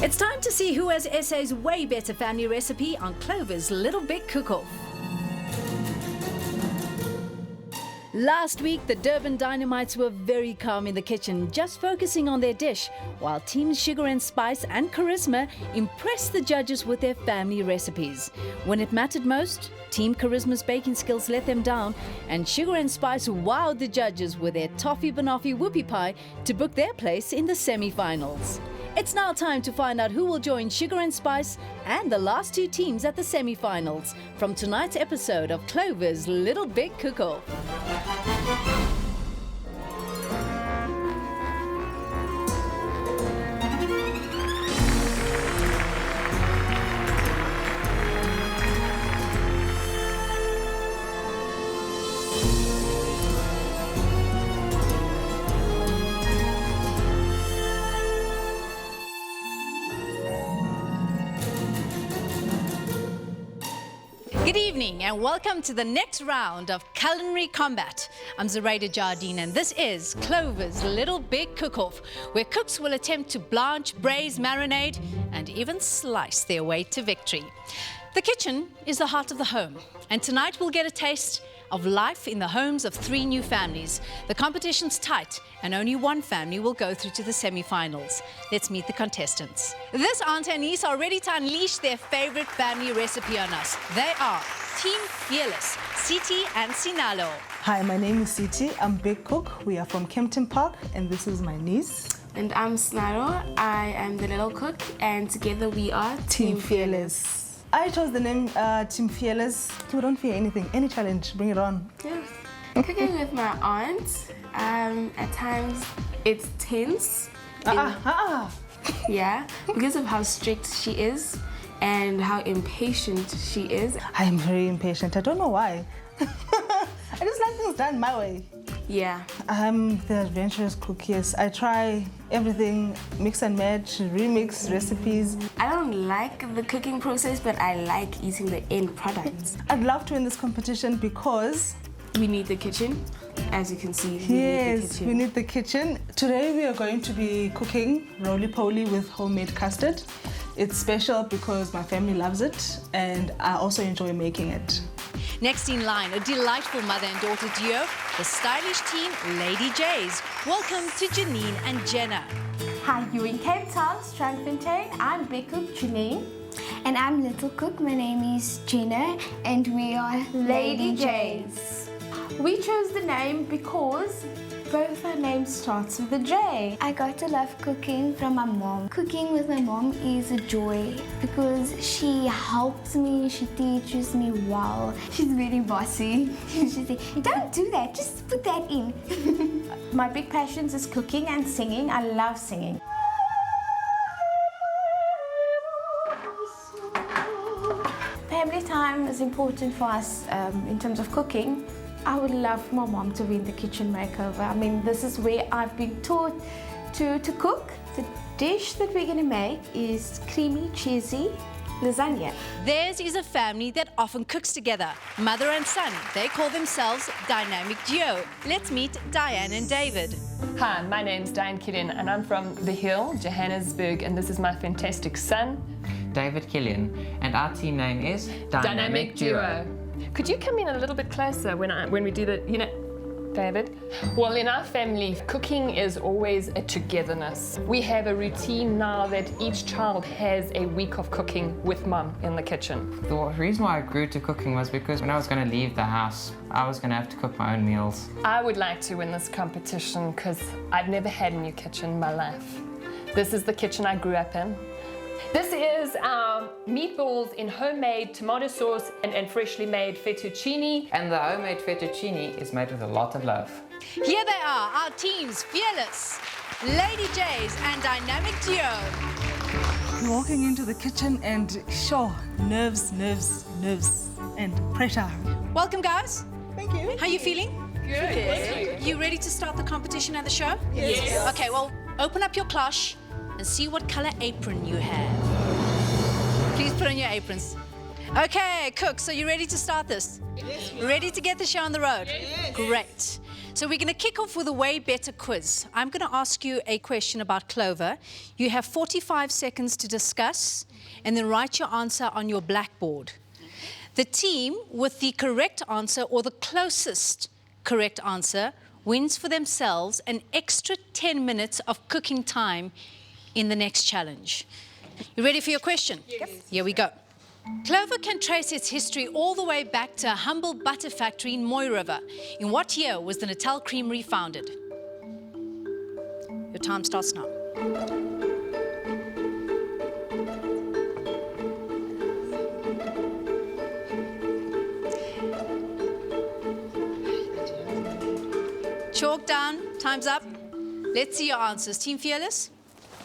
It's time to see who has SA's way better family recipe on Clover's Little Big Cook-Off. Last week, the Durban Dynamites were very calm in the kitchen, just focusing on their dish, while Team Sugar and Spice and Charisma impressed the judges with their family recipes. When it mattered most, Team Charisma's baking skills let them down, and Sugar and Spice wowed the judges with their toffee banoffee whoopie pie to book their place in the semi-finals. It's now time to find out who will join Sugar and Spice and the last two teams at the semi-finals from tonight's episode of Clover's Little Big Cook-Off. Good evening and welcome to the next round of culinary combat. I'm Zoraida Jardine and this is Clover's Little Big Cook-Off, where cooks will attempt to blanch, braise, marinade and even slice their way to victory. The kitchen is the heart of the home, and tonight we'll get a taste of life in the homes of three new families. The competition's tight and only one family will go through to the semi-finals. Let's meet the contestants. This aunt and niece are ready to unleash their favorite family recipe on us. They are Team Fearless, Siti and Sinalo. Hi, my name is Siti. I'm Big Cook. We are from Kempton Park and this is my niece. And I'm Snaro. I am the little cook and together we are Team Fearless. I chose the name Team Fearless. We don't fear anything, any challenge, bring it on. Yeah. Cooking with my aunt, at times it's tense. Yeah, because of how strict she is and how impatient she is. I am very impatient. I don't know why. I just like things done my way. Yeah. I'm the adventurous cook, yes. I try everything, mix and match, remix recipes. I don't like the cooking process, but I like eating the end product. I'd love to win this competition because we need the kitchen. As you can see, we need the kitchen. Today we are going to be cooking roly-poly with homemade custard. It's special because my family loves it and I also enjoy making it. Next in line, a delightful mother and daughter duo, the stylish team Lady J's. Welcome to Janine and Jenna. Hi, you're in Cape Town, Strandfontein. I'm Big Cook, Janine. And I'm Little Cook. My name is Jenna and we are Lady J's. We chose the name because both our names starts with a J. I got to love cooking from my mom. Cooking with my mom is a joy because she helps me, she teaches me well. She's very bossy. She says, don't do that, just put that in. My big passions is cooking and singing. I love singing. Family time is important for us in terms of cooking. I would love my mom to win the kitchen makeover. I mean, this is where I've been taught to cook. The dish that we're gonna make is creamy, cheesy lasagna. Theirs is a family that often cooks together, mother and son. They call themselves Dynamic Duo. Let's meet Diane and David. Hi, my name's Diane Killian and I'm from The Hill, Johannesburg, and this is my fantastic son, David Killian, and our team name is Dynamic Duo. Could you come in a little bit closer when we do the, David? Well, in our family, cooking is always a togetherness. We have a routine now that each child has a week of cooking with mum in the kitchen. The reason why I grew to cooking was because when I was going to leave the house, I was going to have to cook my own meals. I would like to win this competition because I've never had a new kitchen in my life. This is the kitchen I grew up in. This is our meatballs in homemade tomato sauce and freshly made fettuccine. And the homemade fettuccine is made with a lot of love. Here they are, our teams, Fearless, Lady J's and Dynamic Duo. We're walking into the kitchen and sure, nerves, and pressure. Welcome, guys. Thank you. How are you feeling? Good. You ready to start the competition and the show? Yes. Okay, well, open up your cloche and see what color apron you have. Please put on your aprons. Okay, cooks, are you ready to start this? Yes. Ready to get the show on the road? Yes. Great. So we're going to kick off with a way better quiz. I'm going to ask you a question about Clover. You have 45 seconds to discuss and then write your answer on your blackboard. The team with the correct answer or the closest correct answer wins for themselves an extra 10 minutes of cooking time in the next challenge. You ready for your question? Yes. Here we go. Clover can trace its history all the way back to a humble butter factory in Moy River. In what year was the Natal Creamery founded? Your time starts now. Chalk down, time's up. Let's see your answers. Team Fearless,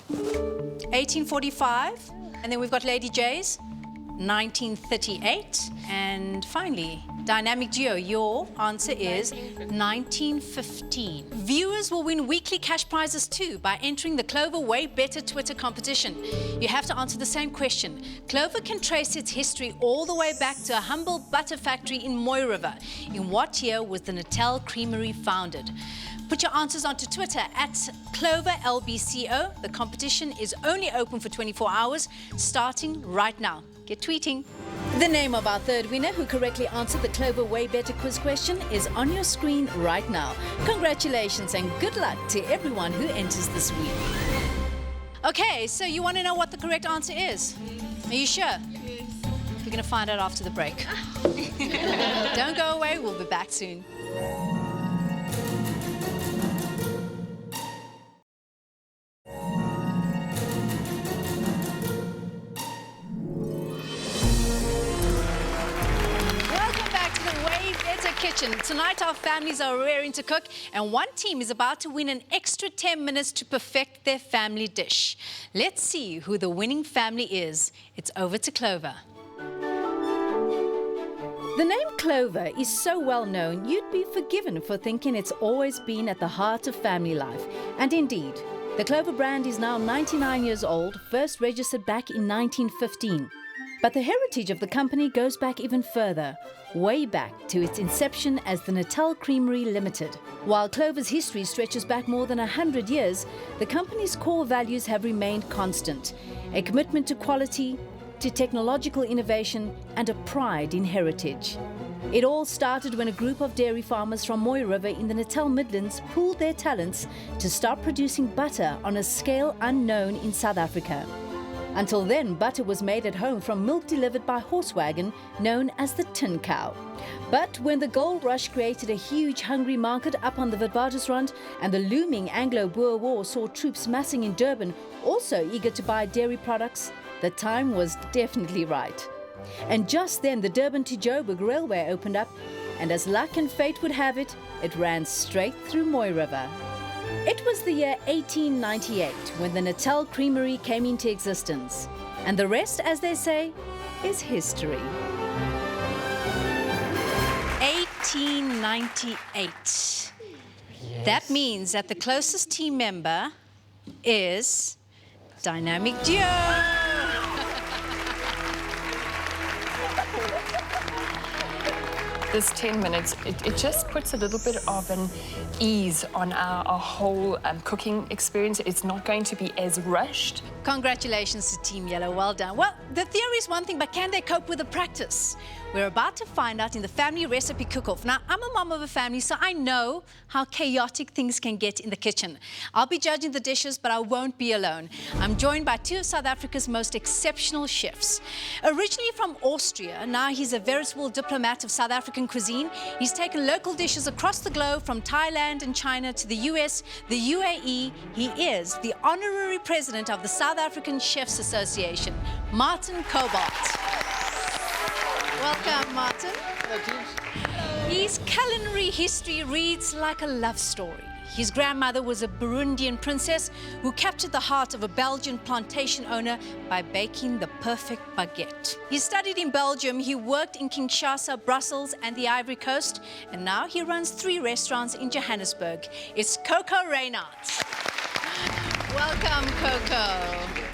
1845. And then we've got Lady J's, 1938. And finally, Dynamic Duo, your answer is 1915. Viewers will win weekly cash prizes too by entering the Clover Way Better Twitter competition. You have to answer the same question. Clover can trace its history all the way back to a humble butter factory in Moy River. In what year was the Natal Creamery founded? Put your answers onto Twitter at CloverLBCO. The competition is only open for 24 hours, starting right now. Get tweeting. The name of our third winner who correctly answered the Clover Way Better quiz question is on your screen right now. Congratulations and good luck to everyone who enters this week. Okay, so you want to know what the correct answer is? Are you sure? Yes. We're going to find out after the break. Don't go away, we'll be back soon. Kitchen. Tonight our families are raring to cook and one team is about to win an extra 10 minutes to perfect their family dish. Let's see who the winning family is. It's over to Clover. The name Clover is so well known you'd be forgiven for thinking it's always been at the heart of family life. And indeed, the Clover brand is now 99 years old, first registered back in 1915. But the heritage of the company goes back even further, way back to its inception as the Natal Creamery Limited. While Clover's history stretches back more than 100 years, the company's core values have remained constant. A commitment to quality, to technological innovation, and a pride in heritage. It all started when a group of dairy farmers from Moy River in the Natal Midlands pooled their talents to start producing butter on a scale unknown in South Africa. Until then, butter was made at home from milk delivered by horse wagon, known as the tin cow. But when the gold rush created a huge hungry market up on the Witwatersrand and the looming Anglo-Boer War saw troops massing in Durban, also eager to buy dairy products, the time was definitely right. And just then the Durban to Joburg railway opened up, and as luck and fate would have it, it ran straight through Moy River. It was the year 1898 when the Natal Creamery came into existence. And the rest, as they say, is history. 1898. Yes. That means that the closest team member is Dynamic Duo. This 10 minutes, it just puts a little bit of an ease on our whole cooking experience. It's not going to be as rushed. Congratulations to Team Yellow, well done. Well, the theory is one thing, but can they cope with the practice? We're about to find out in the family recipe cook-off. Now, I'm a mom of a family, so I know how chaotic things can get in the kitchen. I'll be judging the dishes, but I won't be alone. I'm joined by two of South Africa's most exceptional chefs. Originally from Austria, now he's a veritable diplomat of South African cuisine. He's taken local dishes across the globe from Thailand and China to the US, the UAE. He is the honorary president of the South African Chefs Association, Martin Cobalt. Welcome, Martin. His culinary history reads like a love story. His grandmother was a Burundian princess who captured the heart of a Belgian plantation owner by baking the perfect baguette. He studied in Belgium, he worked in Kinshasa, Brussels and the Ivory Coast, and now he runs 3 restaurants in Johannesburg. It's Coco Reynard. Welcome, Coco.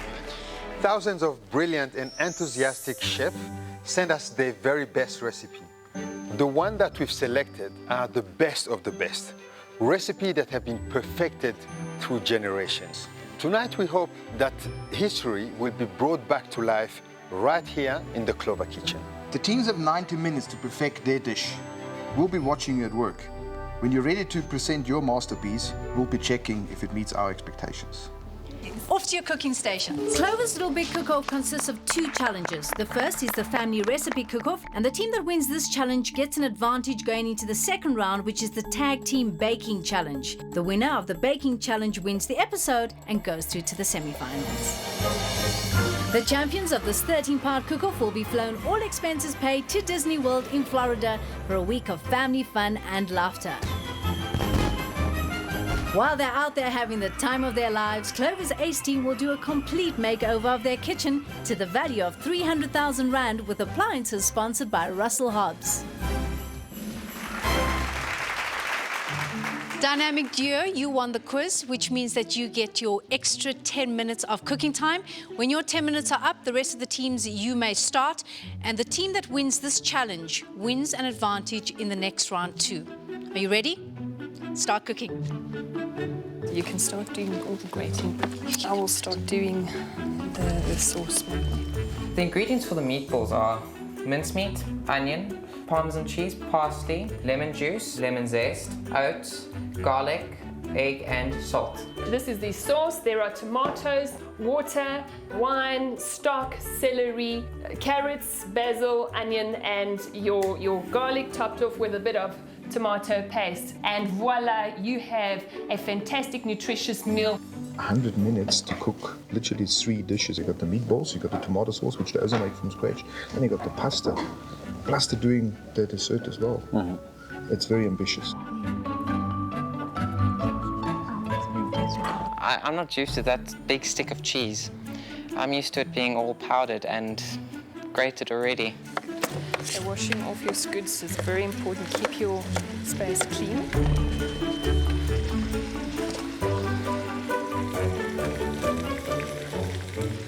Thousands of brilliant and enthusiastic chefs send us their very best recipe. The one that we've selected are the best of the best. recipes that have been perfected through generations. Tonight we hope that history will be brought back to life right here in the Clover kitchen. The teams have 90 minutes to perfect their dish. We'll be watching you at work. When you're ready to present your masterpiece, we'll be checking if it meets our expectations. Off to your cooking stations. Clover's Little Big Cook-Off consists of 2 challenges. The first is the family recipe cook-off, and the team that wins this challenge gets an advantage going into the second round, which is the tag team baking challenge. The winner of the baking challenge wins the episode and goes through to the semi-finals. The champions of this 13-part cook-off will be flown, all expenses paid, to Disney World in Florida for a week of family fun and laughter. While they're out there having the time of their lives, Clover's Ace team will do a complete makeover of their kitchen to the value of 300,000 Rand with appliances sponsored by Russell Hobbs. Dynamic duo, you won the quiz, which means that you get your extra 10 minutes of cooking time. When your 10 minutes are up, the rest of the teams you may start, and the team that wins this challenge wins an advantage in the next round too. Are you ready? Start cooking. You can start doing all the grating. I will start doing the sauce. The ingredients for the meatballs are mincemeat, onion, Parmesan cheese, parsley, lemon juice, lemon zest, oats, garlic, egg and salt. This is the sauce. There are tomatoes, water, wine, stock, celery, carrots, basil, onion and your garlic topped off with a bit of tomato paste. And voila, you have a fantastic, nutritious meal. 100 minutes to cook literally 3 dishes. You got the meatballs, you got the tomato sauce, which they also make from scratch, and you got the pasta. Plus they're doing the dessert as well. It's very ambitious. I'm not used to that big stick of cheese. I'm used to it being all powdered and grated already. So washing off your goods is very important. Keep your space clean.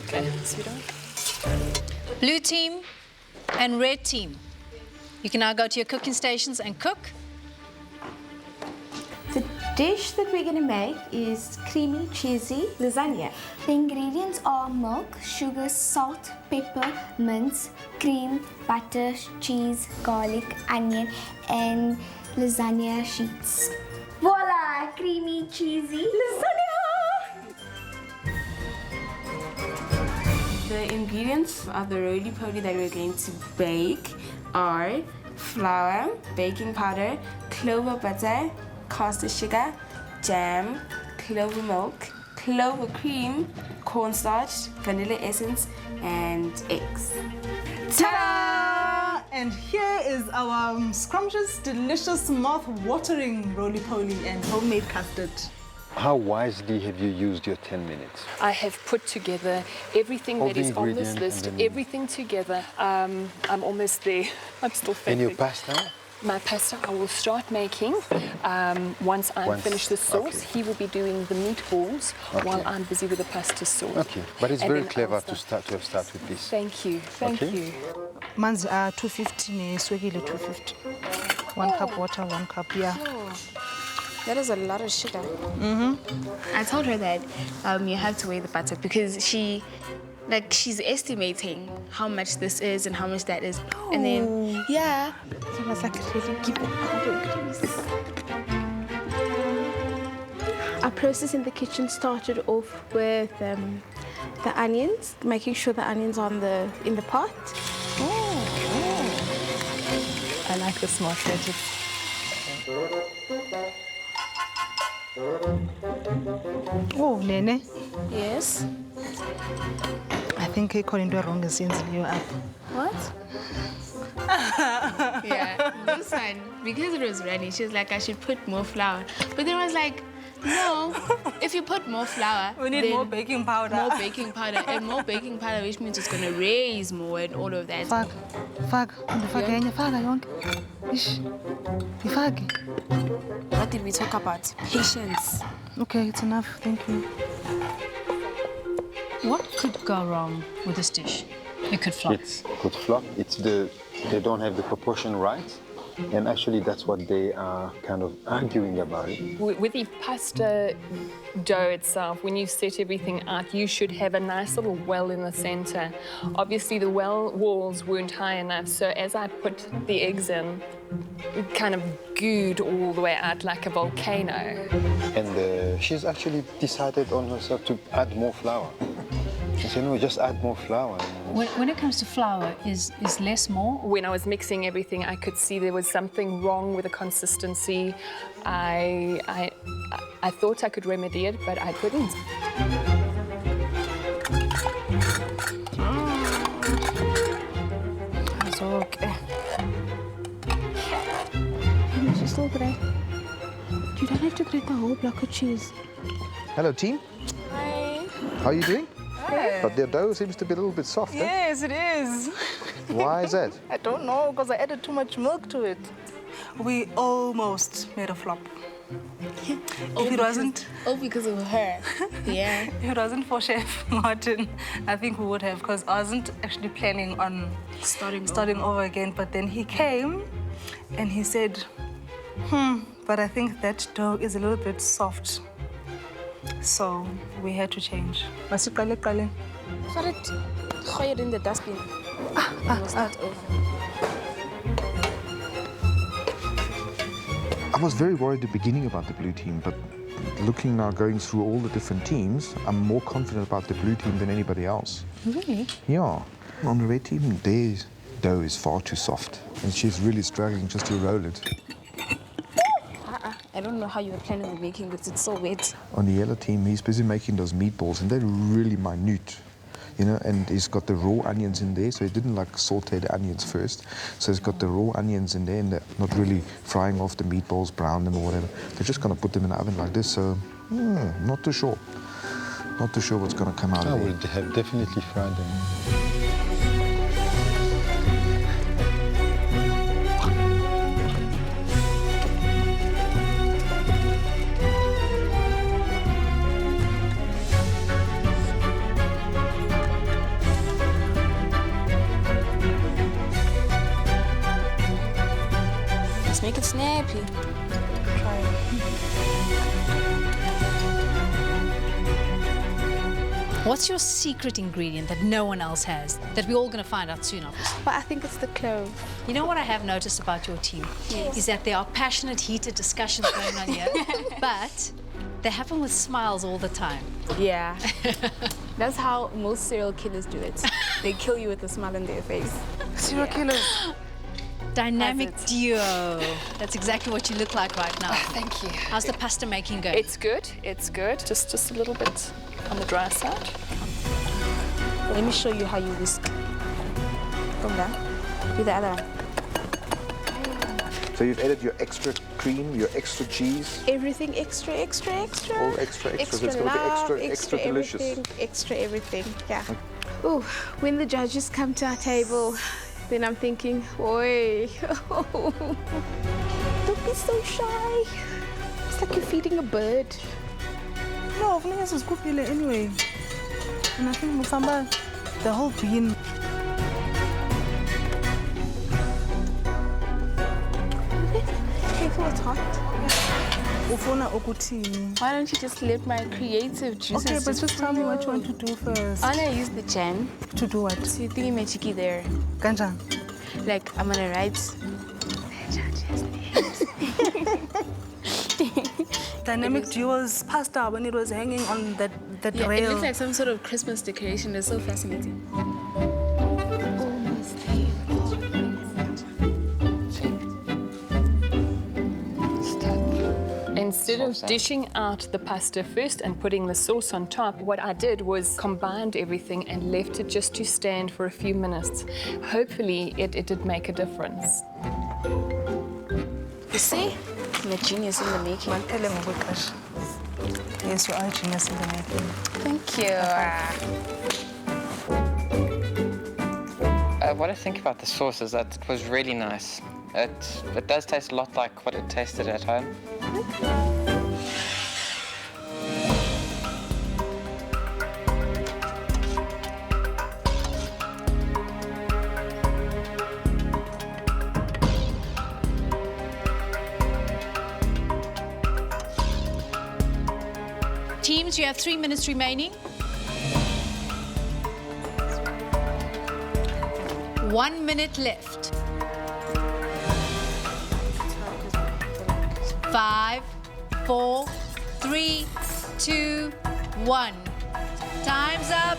Okay, sweetheart. Blue team and red team, you can now go to your cooking stations and cook. The dish that we're going to make is creamy, cheesy lasagna. The ingredients are milk, sugar, salt, pepper, mince, cream, butter, cheese, garlic, onion, and lasagna sheets. Voila! Creamy, cheesy lasagna! The ingredients of the roly-poly that we're going to bake are flour, baking powder, clover butter, caster sugar, jam, clover milk, clover cream, cornstarch, vanilla essence, and eggs. Ta-da! And here is our scrumptious, delicious, mouth-watering roly-poly and homemade custard. How wisely have you used your 10 minutes? I have put together everything All that the is on this ingredients list, and then- everything together. I'm almost there. I'm still And your thinking. pasta? My pasta I will start making once I finish the sauce. Okay. He will be doing the meatballs while I'm busy with the pasta sauce. Okay, but it's And very then clever I'll to start with this. Thank you, thank Okay. you. Manzi are 250 neswekile 250. 1 cup water, 1 cup, yeah. That is a lot of sugar. I told her that you have to weigh the butter because she's estimating how much this is and how much that is. And then, yeah. So I was like, really give it increase. Our process in the kitchen started off with the onions, making sure the onions are in the pot. I like the smart gadget. Oh, Nene, Yes. I think I called into wrong since you up. What? Yeah, this one, because it was runny, she was like, I should put more flour. But then I was like, no, if you put more flour, We need then more baking powder. more baking powder, and more baking powder, which means it's going to raise more and all of that. Faka yenye, faka yonke. Ish. Ifake. What did we talk about? Patience. Okay, it's enough. Thank you. What could go wrong with this dish? It could flop. It's good flop. They don't have the proportion right. And actually, that's what they are kind of arguing about it. With the pasta dough itself, when you set everything out, you should have a nice little well in the center. Obviously, the well walls weren't high enough, so as I put the eggs in, it kind of gooed all the way out like a volcano. And she's actually decided on herself to add more flour. She said, no, just add more flour. When it comes to flour, is less more? When I was mixing everything, I could see there was something wrong with the consistency. I thought I could remedy it, but I couldn't. That's okay. She's still great. You don't have to grate the whole block of cheese. Hello, team. Hi. How are you doing? But their dough seems to be a little bit soft. Yes, it is. Why is that? I don't know, because I added too much milk to it. We almost made a flop. If it wasn't... Oh, because of her. Yeah. If it wasn't for Chef Martin, I think we would have, because I wasn't actually planning on starting over again. But then he came and he said, but I think that dough is a little bit soft. So we had to change. Sorry, throw it in the dustbin. We'll start over. I was very worried at the beginning about the blue team, but looking now, going through all the different teams, I'm more confident about the blue team than anybody else. Really? Yeah. On the red team, their dough is far too soft, and she's really struggling just to roll it. I don't know how you were planning on making it. It's so wet. On the yellow team, he's busy making those meatballs, and they're really minute, you know, and he's got the raw onions in there, so he didn't like saute the onions first. So he's got the raw onions in there, and they're not really frying off the meatballs, brown them or whatever. They're just going to put them in the oven like this, so not too sure. Not too sure what's going to come out of I it. would have definitely fried them. Make it snappy. What's your secret ingredient that no one else has, that we're all going to find out soon, obviously? But I think it's the clove. You know what I have noticed about your team? Is that there are passionate, heated discussions going on here, but they happen with smiles all the time. Yeah. That's how most serial killers do it. They kill you with a smile on their face. Serial killers. Dynamic duo. That's exactly what you look like right now. Thank you. How's the pasta making going? It's good. It's good. Just a little bit on the dry side. Let me show you how you whisk. Come down. Do the other one. So you've added your extra cream, your extra cheese. Everything extra, extra, extra. All extra, so it's going to be extra delicious. Extra everything, yeah. Ooh, when the judges come to our table, then I'm thinking, oi, don't be so shy. It's like you're feeding a bird. No, Vanias is good anyway. And I think Musamba, the whole bean. Careful, it's hot. Why don't you just let my creative juices Okay, but just tell me what you want to do first. I'm gonna use the jam. To do what? So you thingy magic there. Ganjang. Like I'm gonna write Dynamic duo's pasta when it was hanging on that yeah, rail. it looks like some sort of Christmas decoration. It's so fascinating. Instead of dishing out the pasta first and putting the sauce on top, what I did was combined everything and left it just to stand for a few minutes. Hopefully, it did make a difference. You see? I'm a genius in the making. Yes, you are a genius in the making. Thank you. What I think about the sauce is that it was really nice. It does taste a lot like what it tasted at home. Teams, you have 3 minutes remaining. 1 minute left. 5, 4, 3, 2, 1. Time's up.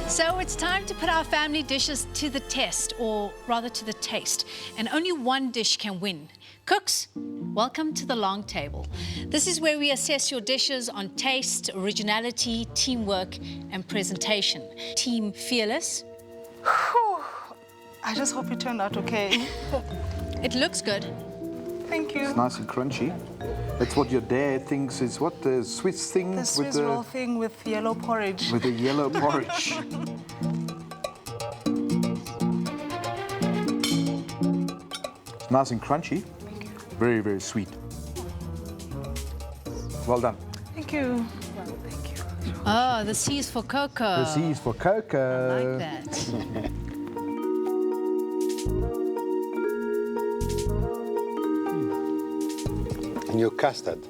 So it's time to put our family dishes to the test, or rather to the taste. And only one dish can win. Cooks, welcome to the long table. This is where we assess your dishes on taste, originality, teamwork, and presentation. Team Fearless. I just hope it turned out okay. It looks good. Thank you. It's nice and crunchy. That's what your dad thinks is what, the Swiss thing? The Swiss roll thing with yellow porridge. With the yellow porridge. It's nice and crunchy. Very, very sweet. Well done. Thank you. Thank you. Oh, the C is for cocoa. The C is for cocoa. I like that. And your custard,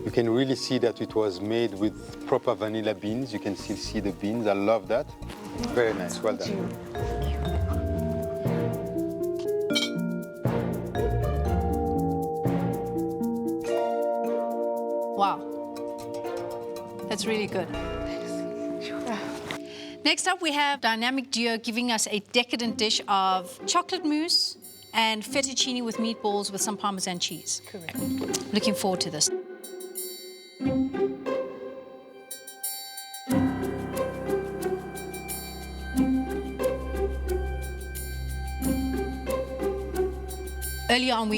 you can really see that it was made with proper vanilla beans. You can still see the beans. I love that. Very nice. Well done. Wow. That's really good. Next up, we have Dynamic Duo giving us a decadent dish of chocolate mousse and fettuccine with meatballs with some Parmesan cheese. Correct. Looking forward to this. Earlier on,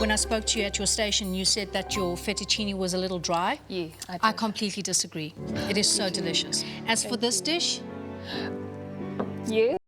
when I spoke to you at your station, you said that your fettuccine was a little dry. Yeah, I did. I completely disagree. It is so delicious. As for this dish, Yeah.